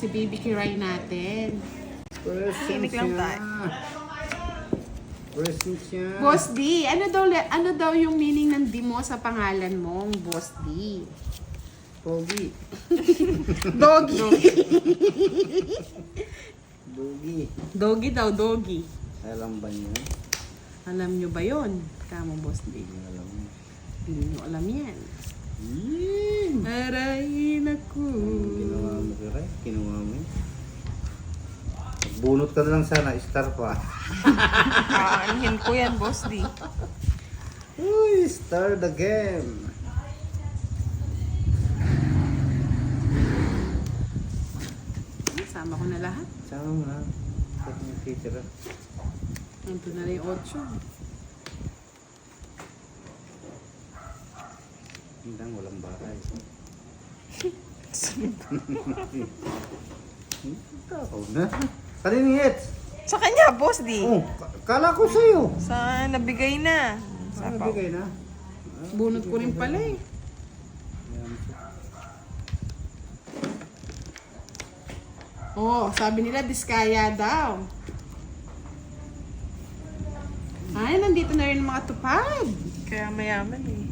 Si Baby Kiray natin. Present siya. Present siya. Boss D, ano daw yung meaning ng D mo sa pangalan mong Boss D? Pogi. Doggy. Dogi. Doggy daw, doggy. Alam ba niyo? Alam nyo ba yun? Kamo Boss D. Hindi niyo alam. Hindi nyo alam yan. Yee! Aray, naku. Ginawa mo kaya? Kinuha mo yun? Bunot ka na lang sana, star pa. Aanhin ko yan, Boss D. Uy, start the game. Sama ko na lahat. Sama mo na. Sa yung titira. Ito na rin 8. Hindang walang bahay. Tao na. Kanini hits? Sa kanya, Boss D. Oh, kala ko sa'yo. Sa nabigay na. Ano Sapaw. bigay na? Bunot ko rin pala eh. Oh, sabi nila diskaya daw. Ay, nandito na rin ang mga tupad. Kaya mayaman eh.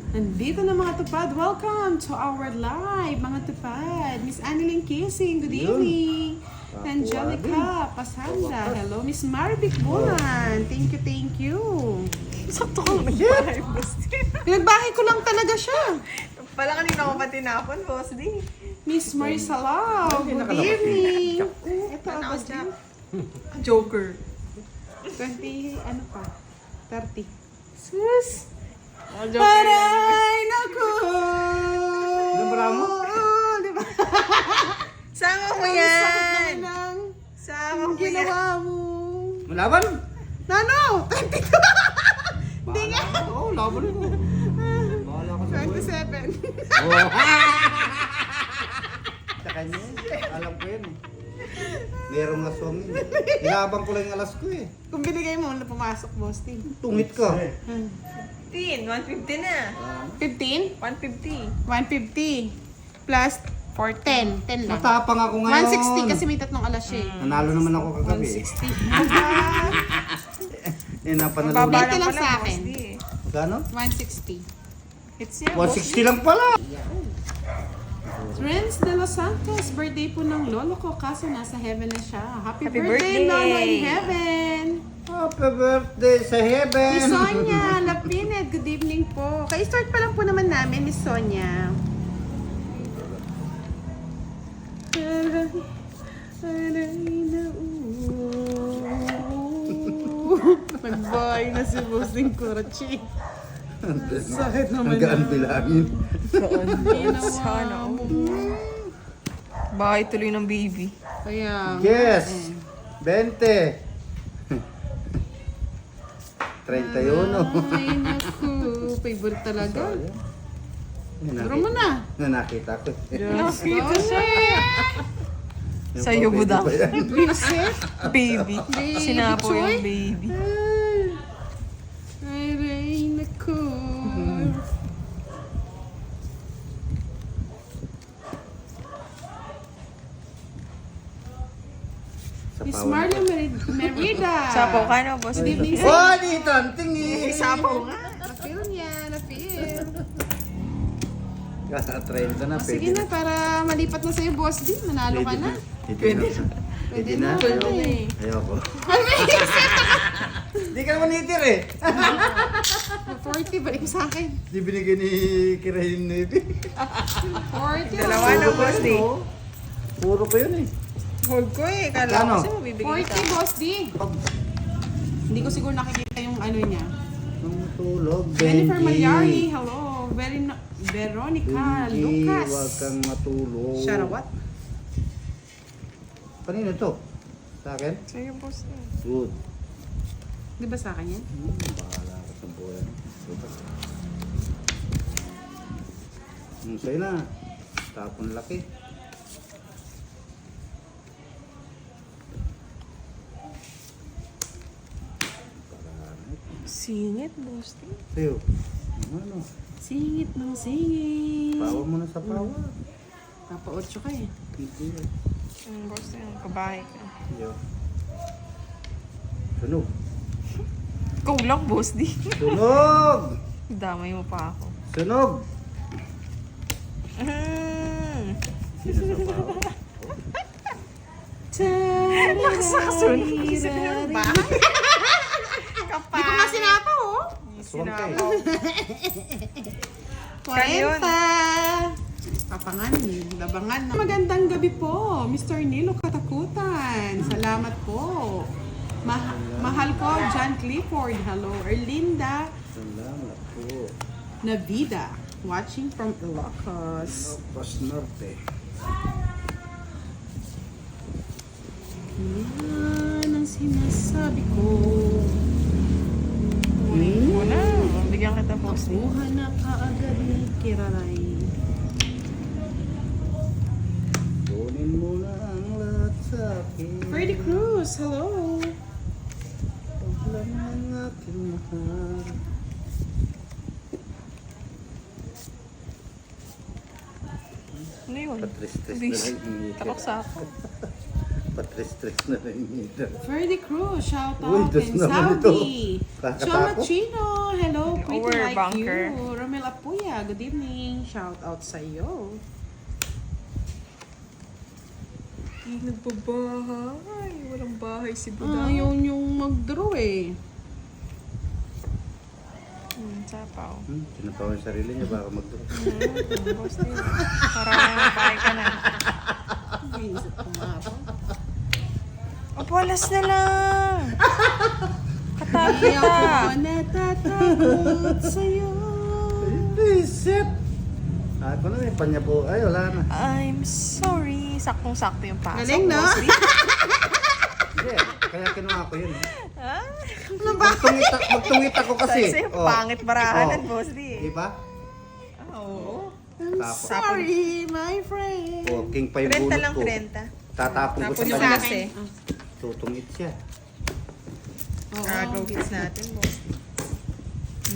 Nandito na mga tupad. Welcome to our live, mga tupad. Miss Annalyn Kissing, good Yun. evening. Angelica Pasanda, hello. Miss Marvic Bulan, thank you, thank you. Sakto kang nagbahay, Boss D. Pinagbahay ko lang talaga siya. Pala kanina ko pa tinapon, Boss D. Miss Marisalao, Hindi good nakalabas evening. Ito, Ano Boss siya? D. Joker. 20, ano pa? 30. Sus! Oh, Joker yan. Aray, naku! Nabara mo? Di ba? Sama mo Ang sakit yan. naman ng Sama ang mo yan. ginawa mo. Malaban? Nano! 22! Hindi nga. Oo, laban ko. Bahala ka sa buhay. 27. Oh. Sa kanya, alam ko yun eh. Merong aswang yun. Ilabang ko lang yung alas ko eh. Kung binigay mo na pumasok, boss, Ting. Tungit ka. 15, 150 na. 15? 150. 150. Plus 4, 10. 10 lang. Matapang ako ngayon. 160 kasi may tatlong alas siya eh. Nanalo naman ako kagabi eh. 160. Eh, napanalo. Baba. Baba lang lang sa pala, akin. Boss D. Gano? 160. It's yan, Boss D. 160 lang pala. Renz de Los Santos, birthday po ng lolo ko kaso nasa heaven na siya. Happy Happy birthday, birthday. Lolo in heaven! Happy birthday sa heaven. Miss Sonia Lapinet, good evening po. Ka-start pa lang po naman namin, Miss Sonia. Nag-bye na si Bossing Kurachi. Sakit naman Hanggaan na. bilangin. Sana. mo. Bahay tuloy ng baby. Kaya, Yes. 20. 31. ay naku, favorite talaga. Siguro mo na. Nakita ko. Nakita siya. Yung Sa'yo, pa, budang. pwede ba yan? Vincent? Baby. Baby Sinapo Choy? yung baby. Ay, ay, naku. Sa Miss pawan Marla ko. Merida. Sapaw ka na, Boss Good D. evening, Oh, dito. Ang tingin. Sapaw nga. Na-feel niya, na-feel. Kasa 30 na. O, sige na, para malipat na sa'yo, Boss D. Manalo ka na. Pwede na. Pwede na. Pwede na eh. Ayoko. Ay, may isip. Di ka naman itir eh. 40, balik mo sa akin. Di binigay ni Kirahin Navy. 40. Dalawa na, Boss D. Puro pa yun eh. Hold ko eh. Kala ko Kano? kasi mabibigay ka. 40, Boss D. Hindi ko siguro nakikita yung ano niya. Ang tulog, Jennifer Benji. Malyari, hello. Veronica Benji, Lucas. huwag kang matulog. Sharawat. Kanino to? Sa akin? Sa'yo, Boss D. Good. Di ba sa akin yan? Bahala ka sa buhay. Sa'yo na. Tapon laki. Singit, Boss D. Sa'yo. Ano? Singit ng singit. Pawa mo na sa pawa. Papa 8 ka eh. Hindi. Boss na yan. Kabahay ka. Yo. Sunog. Ikaw lang, boss di. Sunog! Damay mo pa ako. Sunog! Sino sa pawa? Lakas sa kasunod. Isip niyo ba? Kapal. Hindi ko nga sinapa oh. Aswang ka eh. 40. Papangan, labangan. Magandang gabi po, Mr. Nilo Katakutan. Salamat po. Mahal ko, John Clifford. Hello, Erlinda Salamat po. Navida. Watching from Ilocos. Pas Norte. Yan ang sinasabi ko. Kunin mo na. Bigyan kita, boss di. Nakuha na kaagad ni Kiraray. Kunin mo na ang lahat sa akin. Freddy Cruz, hello. Paglang ang aking mahal. Ano yun? Patris-tres na Bis. rin yung Takot sa ako. Patris-tres na rin yung Freddy Cruz, shout Uy, out. das And naman Saudi. ito. Kakatakot. Choma Chino, hello. Pretty Over like bunker. you. Romel Apuya, good evening. Shout out sa iyo. Hindi nagbabahay. Walang bahay si Ayaw niyong mag-draw eh. Sapaw. Sinapaw yung sarili niya, baka mag-draw. Boss di. Parang bahay ka na. Iisip ko nga ako. Walas na lang. Katabi Ayaw ko ka. pa natatakot sa'yo. Visit! Ako na may panya po. Ay, wala na. I'm sorry. Saktong-sakto yung pasok. Galing, no? boss di. Hindi, kaya kinuha ko yun. Ah? Magtungit ako kasi. Sa'yo, Oh. pangit barahanan, Oh. boss di. Di ba? Oo. I'm Tapos. sorry, my friend. Oh, king pa yung 30 bunot lang, ko. 30. Tatapon ko Tapon sa yung kanya. alas eh. Tutungit siya. Oo. Agaw hits natin, boss.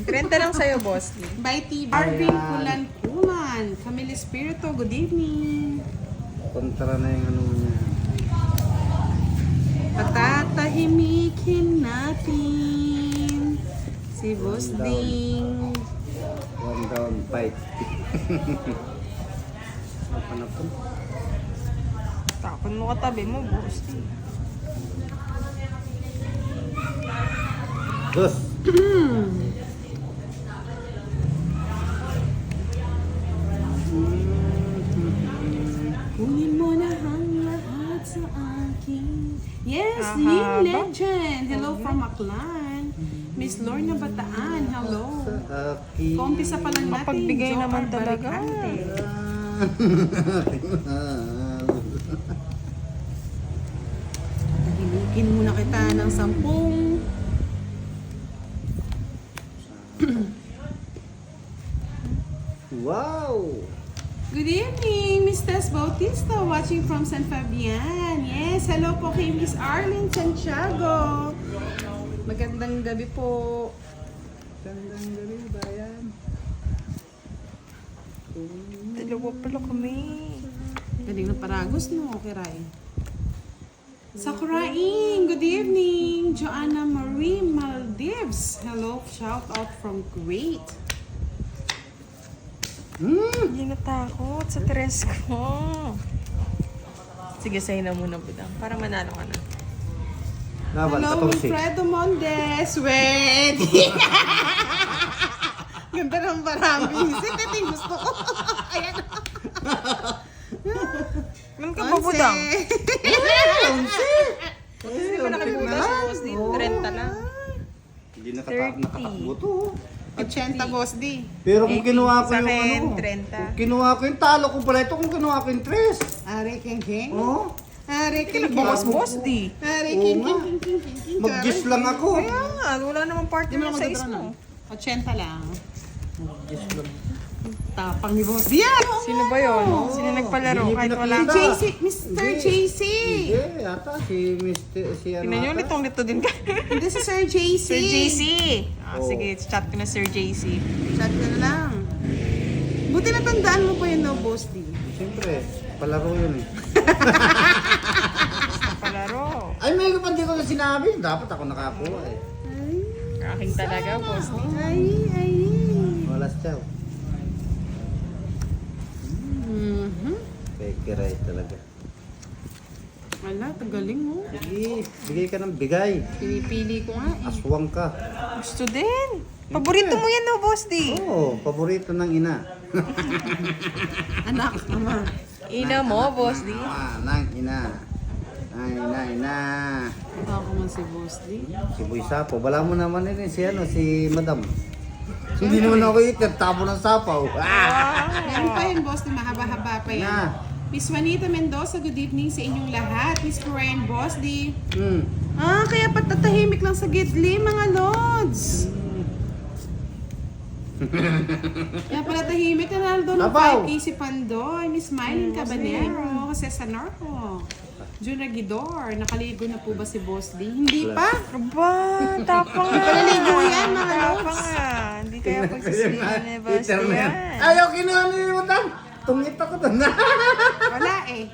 30 lang sa'yo, boss. By T. Barbie Kulan-Kulan. Camille Espiritu, good evening. Kontra na yung ano niya. Patatahimikin natin si Boss Ding. One down fight. Ano po? Tapon mo katabi mo, boss. Dos. Kunin mo na ang lahat sa akin. Yes, Ahaba. Lynn Legend. Hello from Aklan. Miss Lorna Bataan, hello. Aki. Kumpisa pa lang natin. Mapagbigay Joker naman talaga. Baricante. Tahimikin muna kita ng 10. Wow! Good evening, Miss Tess Bautista, watching from San Fabian. Yes, hello po kay Miss Arlene Santiago. Magandang gabi po. Gandang gabi, bayan. Dalawa pala kami. Galing ng paragos, no? Kiray. Sakuraing, good evening. Joanna Marie Maldives. Hello, shout out from Kuwait. Hindi natakot sa tres ko. Sige, sa'yo na muna, budang. Para manalo ka na. Laban, Hello, 14. Wilfredo Mondes. Wait! Ganda ng barangay. Ito yung gusto ko. Ayan. Ganun ka ba, budang? Hindi ko nakalimutan si boss dito. 30 lang. Hindi 30. nakatakbo to. 80 boss D. Pero kung 80, kinuha ko sa yung akin, ano, 30. kung kinuha ko yung talo ko pala ito, kung kinuha ko yung tres. Are King King? Oh, Are King King? Bawas boss di. Are Oo King nga. King King King King. mag-guess lang ako. Kaya nga, wala namang Di partner mo na naman sa magdadra mo. na. 80 lang. Mag-guess lang. Tapang ni boss D. Yan! Sino ba yun? Sino nagpalaro? Hindi Kahit wala Si ka. JC, Mr. JC. Hindi, yata si Mr. Si ano Tingnan nyo, ata? litong-lito din ka. Hindi si Sir JC. Sir JC. Oh. Sige, chat ko na Sir JC. Chat ko na lang. Buti natandaan mo pa yun, no, Boss D. Siyempre, palaro yun eh. Palaro. Ay, may pa hindi ko na sinabi. Dapat ako nakakuha eh. Aking talaga, boss. Ay. Wala siya. Mhm. Kikiray talaga. Wala, tagaling mo. Sige, bigay ka ng bigay. Pinipili ko nga eh. Aswang ka. Gusto din. Paborito mo yan, no, boss D? Oo, paborito ng ina. Anak, ama. Ina mo, boss D. Ng ina. Ay, ina. Ako man si Boss D. Si Boy Sapo. Wala mo naman rin si Madam. Hindi naman ako itin. Tapo ng sapaw. Meron pa yun, Boss D. Mahaba-haba pa yan. Na. Miss Juanita Mendoza, good evening sa inyong lahat. Miss Coraine, Boss D. Kaya patatahimik lang sa gidli, mga lods. Kaya pala tahimik na naldo ng Tapaw. 5K si Pandoy, Miss Mylene Cabanero, Jose Sanorco, Jun Regidor, nakaligo na po ba si Boss D? Hindi pa. Aba, tapang nga. Palaligo yan, mga Tapang lods. nga. Hindi kaya pagsisilihan ni boss D yan. Ayaw, kinuha ni Madam. Tungit ako doon. Wala eh.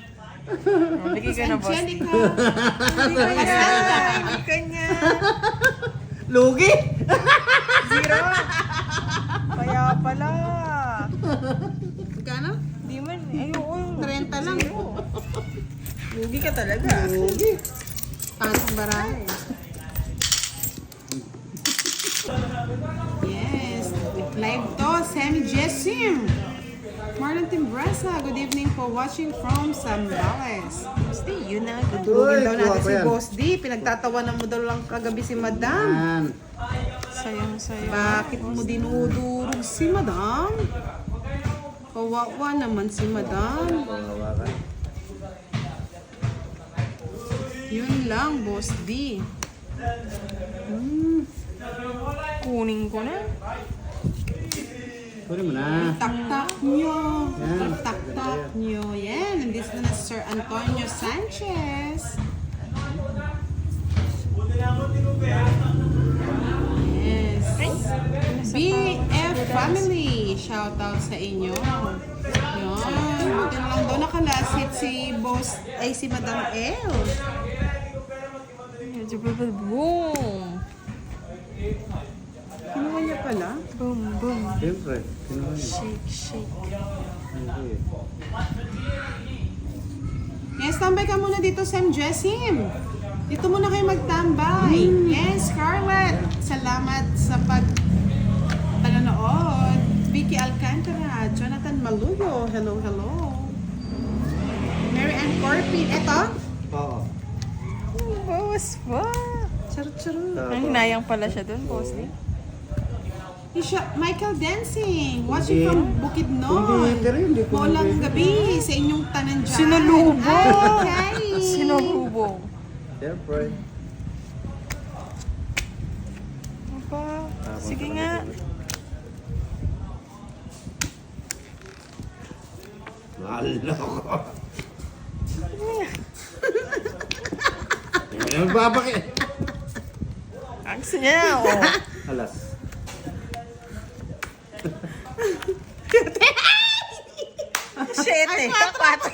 Bigay ka na, boss D. Angelica. Hindi kanya. Lugi. Zero. Kaya pala. Magkano? Di man, ayoko yung 30 lang. Lugi ka talaga. Lugi. Pasok barahe. Yes. Live to, Sammy Jessim. Marlon Timbresa, good evening po watching from Zambales. Boss D, yun na. Gugugin daw natin kuha ko si yan. Boss D. Pinagtatawanan mo daw lang kagabi si Madam. Yan. Sayang-sayang. Bakit mo dinudurog si Madam? Kawawa naman si Madam. Kawawa ka. Yun lang, Boss D. Kunin ko na. Kunin mo na. Tak-tak nyo. Yan. Tak-tak nyo. Yan. Nandito na si Sir Antonio Sanchez. Yes. BF Family. Shout out sa inyo. Yan. Buti na lang daw nakalasit si Boss, ay si Madam L. Boom. Kinuha niya pala. Boom, boom. Siyempre. Kinuha niya. Shake, shake. Hindi. Yes, tambay ka muna dito, Sam Jessim. Dito muna kayo magtambay. Yes, Scarlett. Salamat sa panonood. Vicky Alcantara, Jonathan Maluyo. Hello, hello. Mary Ann Corpin. Eto. Oo. Boss, wow. Charot-charot. Ang hinayang pala siya dun, boss D. Michael Dancing. Watching Hindi. from Bukidnon. Hindi, pero hindi ko Maulang hindi. gabi sa inyong tanan dyan. Sinulubong. Ay, Sinulubong. Siyempre. Aba, sige nga. Lalo ko. Ano ba bakit? Gusto niya, oh. Alas. Siyete. Quatro.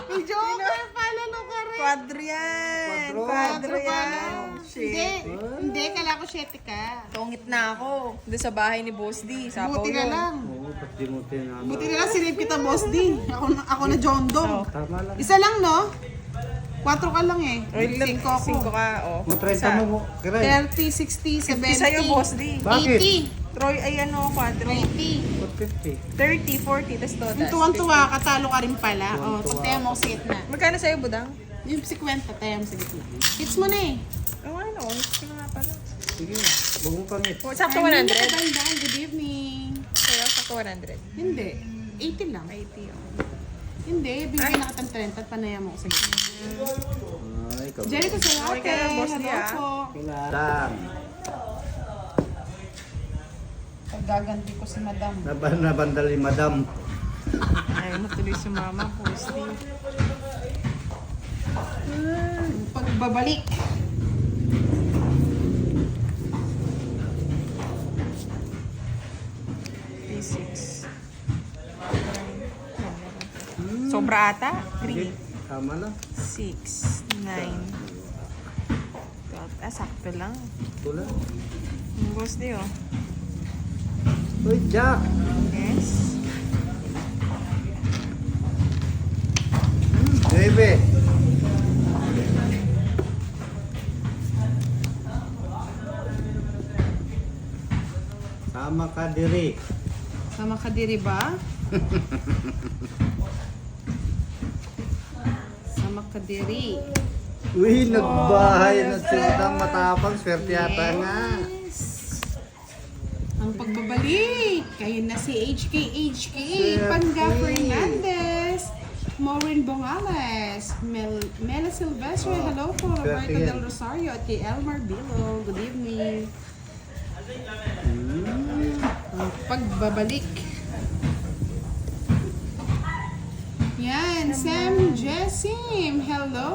may joker pala no ka rin. Quadro yan. Quadro. Quadro yan. Hindi, Shit. hindi, kala ko 7 ka. Tungit na ako. Doon sa bahay ni Boss D. Sapaw Buti na yun. lang. Oo, ba't di mo tinanong? Buti na lang sinave kita, Boss D. Ako na John Dong. Tama lang. Isa lang, no? 4 ka lang eh. 5 ako. 5 ka, oh. Kung 30 mo, kiray. 30, 60, 50 70. sa'yo, Boss D. Bakit? 80. Troy, ay ano, quadro. 80. 450. 30, 40, tas total. Yung tuwang-tuwa ka, talo ka rin pala. O, pagtayo mo sa gitna. Magkano sa'yo, Budang? Yung 50, tayo mo sa gitna. Hits mo na eh. Oh, ano, gusto nga pala. Sige, huwag mo pangit. Oh, sakto Arlene 100. Kabandang, good evening. Sa'yo, sakto 100. Hindi. 80 lang. 80, oh. Hindi, bigyan na kitang 30 at panaya mo ko sa gitna. Ay, ikaw. Jericho Salate, Okay ka na, Boss D, hello ah. po. Lang. Paggaganti ko si Madam. Nabandal ni Madam. Ayaw mo tuloy si Mama, Boss D. Pagbabalik. P6. Sobra ata. 3, Tama lang. 6, 9, 12. Sakto lang. Wala. Ang boss di oh. Uy, Jack! Yes. Bebe! Tama ka diri. Sama ka diri ba? Sama ka diri. Uy, nagbahay na sila matapang. Swerte yata nga. Yes. Ang pagbabalik. Kayo na si HK, Panga Fernandez, Maureen Bongales, Mela Silvestre, hello po, Roberto Swerte yan. Del Rosario, at kay Elmar Bilo, good evening. Ang pagbabalik. Yan, Sam Jessim, hello.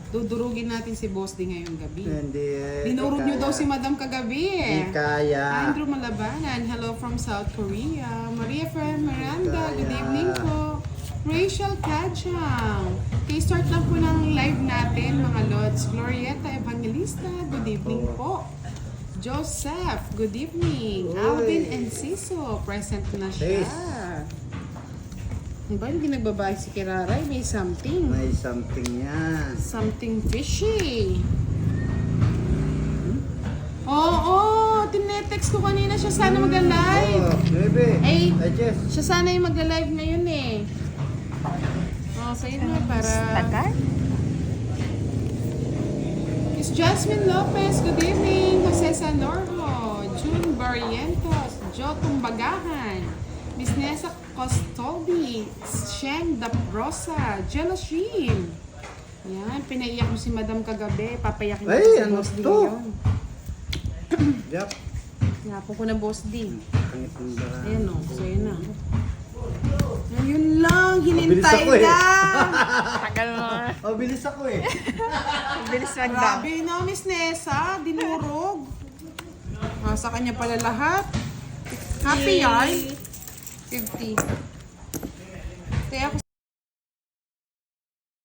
Dudurugin natin si Boss D ngayong gabi. Hindi eh. Dinurog niyo daw si Madam kagabi Hindi eh. kaya. Andrew Malabanan, hello from South Korea. Maria Fern Miranda, good evening po. Rachel Kajang. Okay, start lang po ng live natin mga lods. Glorieta Evangelista, good evening po. Joseph, good evening. Uy. Alvin and Siso, present na siya. Yes. Ba, hindi nagbabahay si Kiraray, may something. May something yan. Something fishy. Oo, tinetext ko kanina siya sana mag-live. Oh, Bebe. Ay. Jess. Siya sana yung mag-live ngayon eh. Oh, sa'yo na para... Tagal. Miss Jasmine Lopez, good evening. Jose Sanormo, June Barrientos, Jo Tumbagahan, Miss Nessa Costobi, Sheng Daprosa, Jealousy. Yan, pinaiyak mo si Madam kagabi. Papayakin mo Ay, si ano Boss D to? ngayon. Jack. Hinapo ko na Boss D. Pangit ng bara. Ayan o, sa'yo na. Ayun lang, Mabilis hinintay ako eh. lang. Tagal mo. Oh, bilis ako eh. Bilis magdam. Grabe no, Miss Nessa, dinurog. Sa kanya pala lahat. Happy yan. 50. Kaya ako